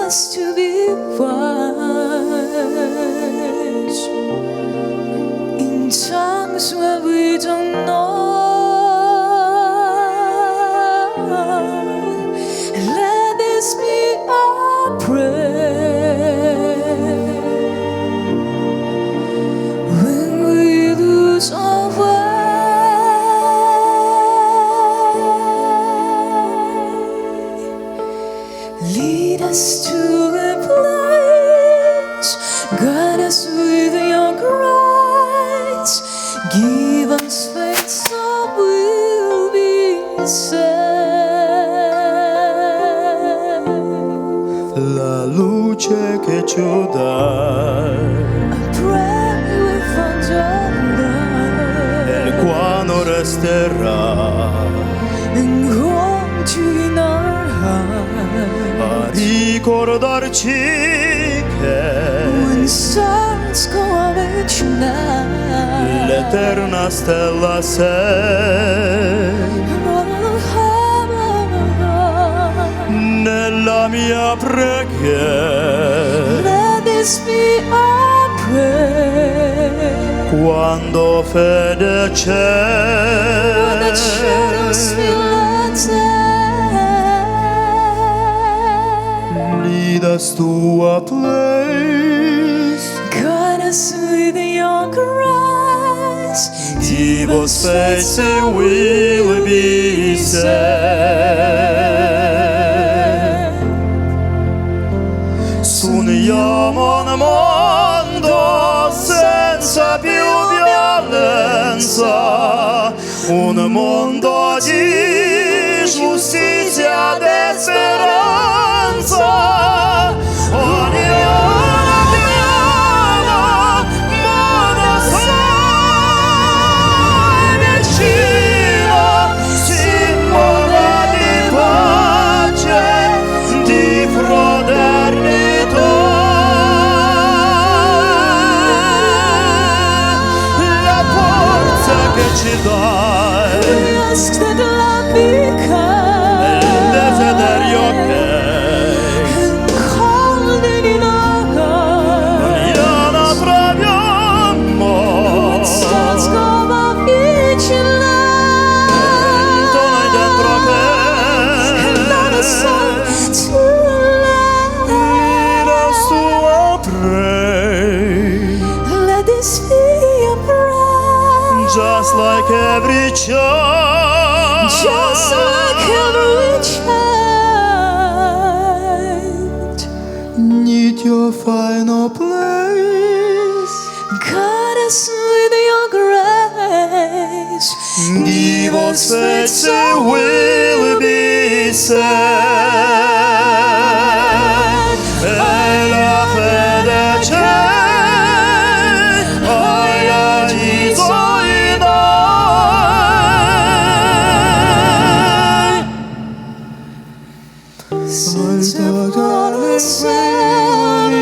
us to be wise in times where we don't know. Let this be our prayer when we lose our way. Lead us to a place, guide us with your grace, give us faith so we'll be saved. La luce che ci dai, I pray we find your nel love quale resterà and hold you in our hearts. a ricordarci che When stars go out each night, l'eterna stella sei. Nella mia preghiera, let this be our prayer. quando fede When the shadows c'è, fill the day, lead us to a place, guide us with your grace, give us faith and we will be saved. Sogniamo un mondo senza più violenza, un mondo di giustizia e speranza. Ognuno abbiamo modo sai vicino, simbolo di pace, di fraternità. La forza che ci dai, we ask that love be kind il desiderio che and cold in our hearts. mañana proviamo. When stars go out each night, Noi dentro che another song to lead us to a pray, let this be a prayer, just like every child, just like every child. need your final place. Guide us with your grace, Give us faith so we'll be saved. E la fede c'è, hai agito in noi. since you've brought us out.